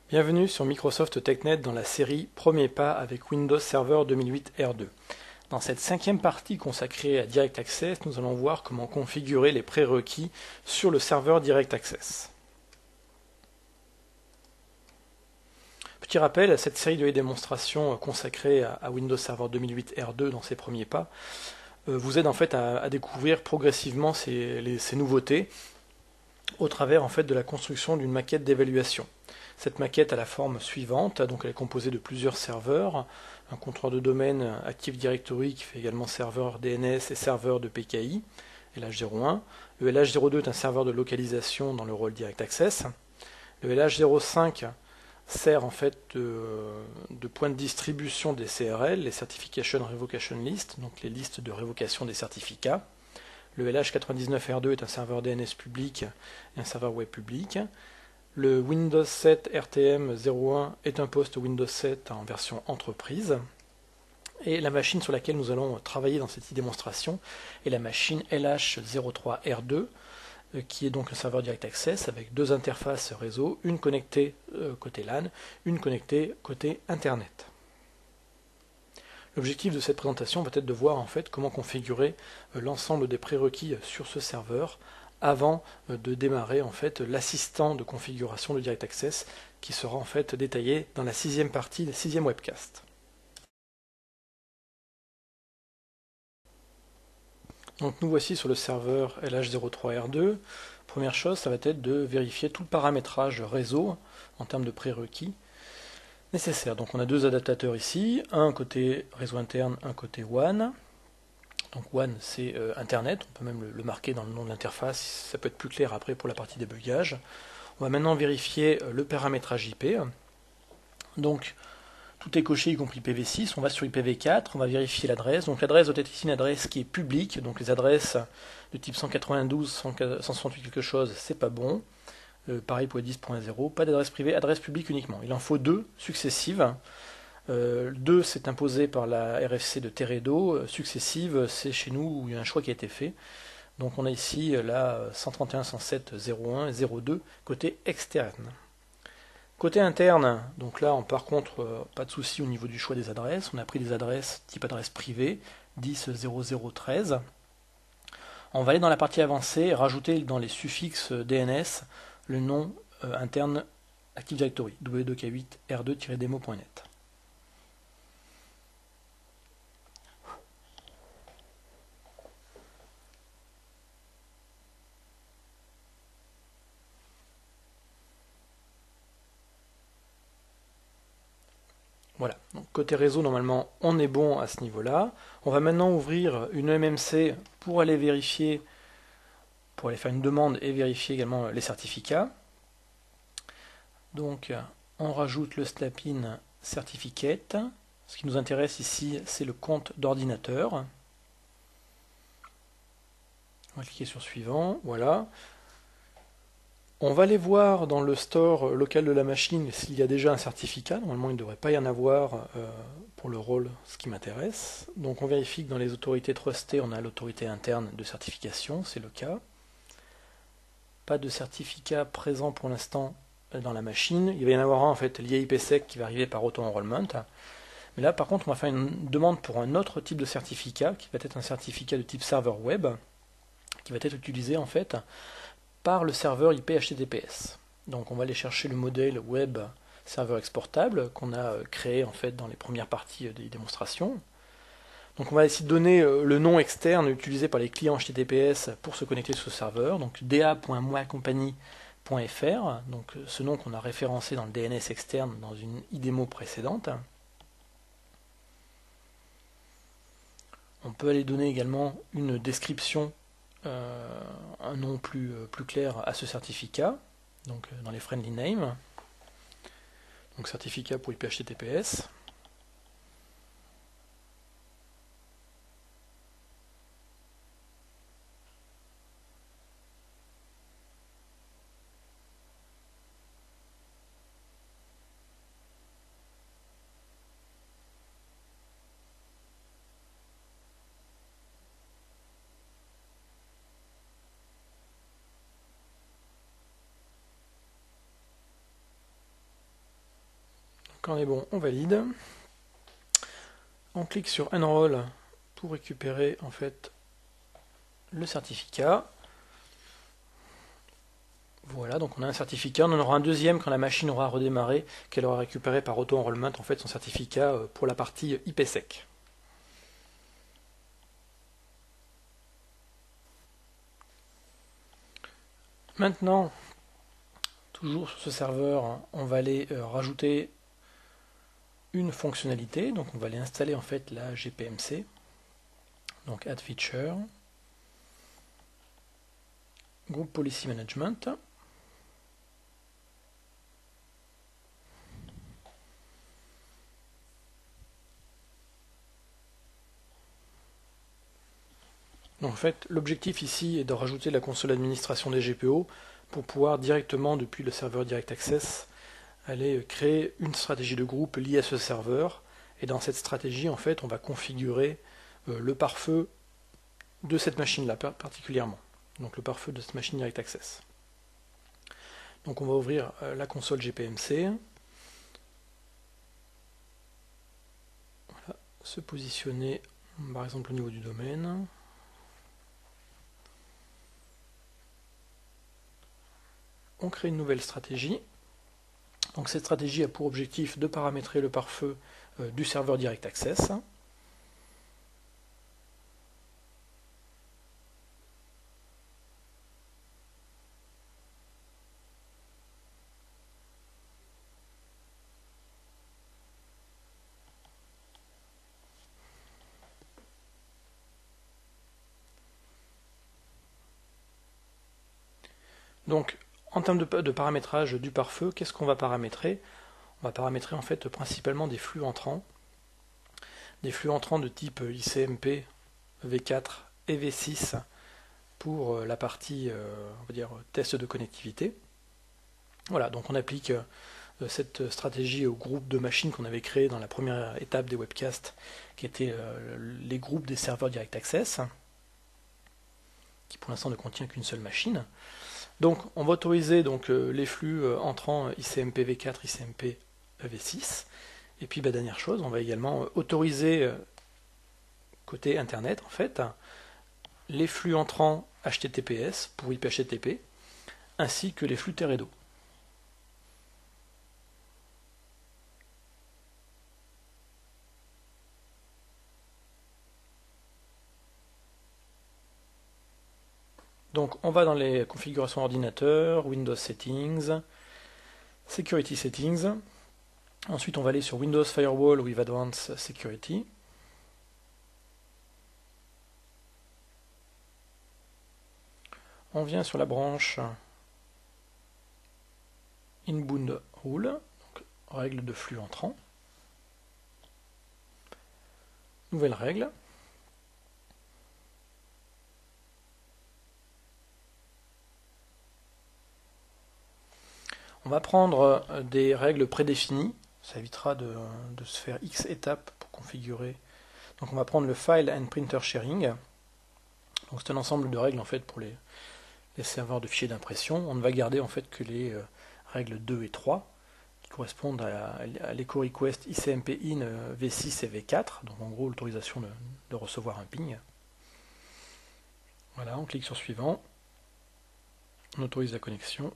Bienvenue sur Microsoft TechNet dans la série Premier pas avec Windows Server 2008 R2. Dans cette cinquième partie consacrée à Direct Access, nous allons voir comment configurer les prérequis sur le serveur Direct Access. Petit rappel, cette série de démonstrations consacrée à Windows Server 2008 R2 dans ses premiers pas vous aide en fait à découvrir progressivement ces nouveautés au travers en fait de la construction d'une maquette d'évaluation. Cette maquette a la forme suivante, donc elle est composée de plusieurs serveurs, un contrôleur de domaine Active Directory qui fait également serveur DNS et serveur de PKI, LH01. Le LH02 est un serveur de localisation dans le rôle Direct Access. Le LH05 sert en fait de point de distribution des CRL, les Certification Revocation List, donc les listes de révocation des certificats. Le LH99R2 est un serveur DNS public et un serveur web public. Le Windows 7 RTM01 est un poste Windows 7 en version entreprise. Et la machine sur laquelle nous allons travailler dans cette démonstration est la machine LH03R2, qui est donc un serveur Direct Access avec deux interfaces réseau, une connectée côté LAN, une connectée côté Internet. L'objectif de cette présentation va être de voir en fait comment configurer l'ensemble des prérequis sur ce serveur avant de démarrer en fait l'assistant de configuration de Direct Access qui sera en fait détaillé dans la sixième partie, la sixième webcast. Donc nous voici sur le serveur LH03R2. Première chose, ça va être de vérifier tout le paramétrage réseau en termes de prérequis nécessaires. Donc on a deux adaptateurs ici, un côté réseau interne, un côté WAN. Donc WAN c'est Internet, on peut même le marquer dans le nom de l'interface, ça peut être plus clair après pour la partie débugage. On va maintenant vérifier le paramétrage IP. Donc tout est coché y compris IPv6, on va sur IPv4, on va vérifier l'adresse. Donc l'adresse doit être ici une adresse qui est publique, donc les adresses de type 192, 168 quelque chose, c'est pas bon. Pareil pour 10.0, pas d'adresse privée, adresse publique uniquement. Il en faut deux successives. 2 c'est imposé par la RFC de Teredo, successive c'est chez nous où il y a un choix qui a été fait. Donc on a ici la 131.107.01 et 02 côté externe. Côté interne, donc là par contre pas de souci au niveau du choix des adresses, on a pris des adresses type adresse privée 10.00.13. On va aller dans la partie avancée, rajouter dans les suffixes DNS le nom interne Active Directory, w2k8r2-demo.net. Voilà, donc côté réseau, normalement, on est bon à ce niveau-là. On va maintenant ouvrir une MMC pour aller vérifier, pour aller faire une demande et vérifier également les certificats. Donc, on rajoute le Snap-in Certificate. Ce qui nous intéresse ici, c'est le compte d'ordinateur. On va cliquer sur Suivant, voilà. On va aller voir dans le store local de la machine s'il y a déjà un certificat. Normalement, il ne devrait pas y en avoir pour le rôle, ce qui m'intéresse. Donc on vérifie que dans les autorités trustées, on a l'autorité interne de certification, c'est le cas. Pas de certificat présent pour l'instant dans la machine. Il va y en avoir un en fait lié IPsec qui va arriver par auto-enrollment. Mais là, par contre, on va faire une demande pour un autre type de certificat, qui va être un certificat de type serveur web, qui va être utilisé en fait par le serveur IP HTTPS. Donc on va aller chercher le modèle web serveur exportable qu'on a créé en fait dans les premières parties des démonstrations. Donc on va essayer de donner le nom externe utilisé par les clients HTTPS pour se connecter sur ce serveur, donc da.moicompagnie.fr, donc ce nom qu'on a référencé dans le DNS externe dans une IDEMO précédente. On peut aller donner également une description, un nom plus clair à ce certificat, donc dans les friendly names, donc certificat pour IP HTTPS. Quand on est bon, on valide. On clique sur Enroll pour récupérer en fait le certificat. Voilà, donc on a un certificat, on en aura un deuxième quand la machine aura redémarré, qu'elle aura récupéré par auto-enrollment en fait son certificat pour la partie IPsec. Maintenant, toujours sur ce serveur, on va aller rajouter une fonctionnalité, donc on va aller installer en fait la GPMC, donc Add Feature, Group Policy Management. Donc en fait, l'objectif ici est de rajouter la console d'administration des GPO pour pouvoir directement, depuis le serveur Direct Access, aller créer une stratégie de groupe liée à ce serveur. Et dans cette stratégie, en fait, on va configurer le pare-feu de cette machine-là particulièrement. Donc le pare-feu de cette machine Direct Access. Donc on va ouvrir la console GPMC. Voilà, se positionner par exemple au niveau du domaine. On crée une nouvelle stratégie. Donc cette stratégie a pour objectif de paramétrer le pare-feu du serveur Direct Access. Donc en termes de paramétrage du pare-feu, qu'est-ce qu'on va paramétrer? On va paramétrer en fait principalement des flux entrants de type ICMP, V4 et V6 pour la partie on va dire, test de connectivité. Voilà, donc on applique cette stratégie au groupe de machines qu'on avait créé dans la première étape des webcasts, qui étaient les groupes des serveurs Direct Access, qui pour l'instant ne contient qu'une seule machine. Donc on va autoriser donc, les flux entrants ICMP V4, ICMP V6. Et puis dernière chose, on va également autoriser côté internet en fait les flux entrants HTTPS pour IP HTTP ainsi que les flux Teredo. Donc on va dans les configurations ordinateur, Windows Settings, Security Settings. Ensuite on va aller sur Windows Firewall with Advanced Security. On vient sur la branche Inbound Rule, donc règle de flux entrant. Nouvelle règle. On va prendre des règles prédéfinies, ça évitera de se faire X étapes pour configurer. Donc on va prendre le File and Printer Sharing. Donc c'est un ensemble de règles en fait pour les serveurs de fichiers d'impression. On ne va garder en fait que les règles 2 et 3 qui correspondent à l'echo request ICMP in V6 et V4, donc en gros l'autorisation de recevoir un ping. Voilà, on clique sur suivant, on autorise la connexion.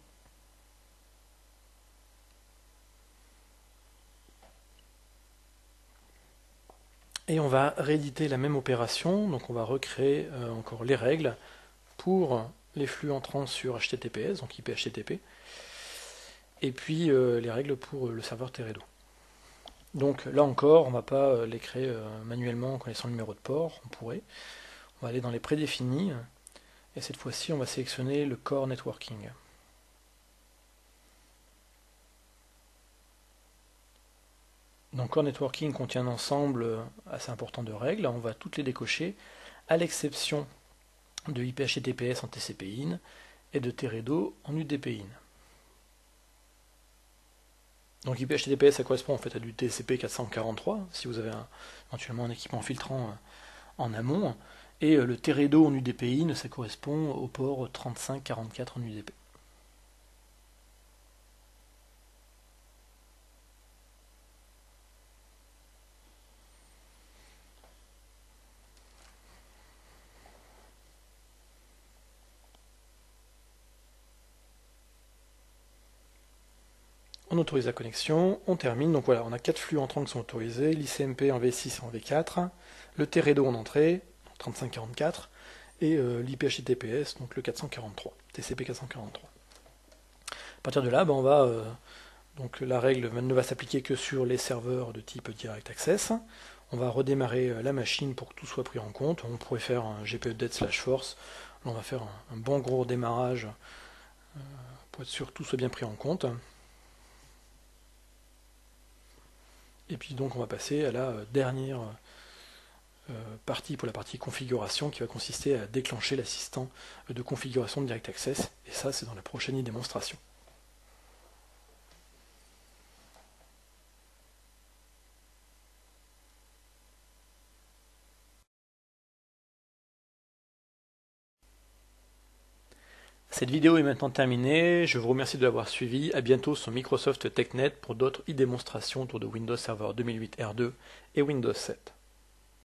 Et on va rééditer la même opération, donc on va recréer encore les règles pour les flux entrants sur HTTPS, donc IP HTTP, et puis les règles pour le serveur Teredo. Donc là encore, on ne va pas les créer manuellement en connaissant le numéro de port, on pourrait. On va aller dans les prédéfinis, et cette fois-ci on va sélectionner le Core Networking. Donc Core Networking contient un ensemble assez important de règles, on va toutes les décocher, à l'exception de IP HTTPS en TCP/IN et de Teredo en UDP/IN. Donc IP HTTPS ça correspond en fait à du TCP 443, si vous avez éventuellement un équipement filtrant en amont, et le Teredo en UDP/IN ça correspond au port 3544 en UDP. On autorise la connexion, on termine. Donc voilà, on a 4 flux entrants qui sont autorisés, l'ICMP en V6 et en V4, le TREDO en entrée, 3544, et l'IP-HTTPS, donc le 443, TCP 443. À partir de là, on va, donc la règle ne va s'appliquer que sur les serveurs de type Direct Access. On va redémarrer la machine pour que tout soit pris en compte. On pourrait faire un GPUpdate/force. Là, on va faire un bon gros démarrage pour être sûr que tout soit bien pris en compte. Et puis donc on va passer à la dernière partie pour la partie configuration qui va consister à déclencher l'assistant de configuration de Direct Access. Et ça, c'est dans la prochaine démonstration. Cette vidéo est maintenant terminée, je vous remercie de l'avoir suivi, à bientôt sur Microsoft TechNet pour d'autres e-démonstrations autour de Windows Server 2008 R2 et Windows 7.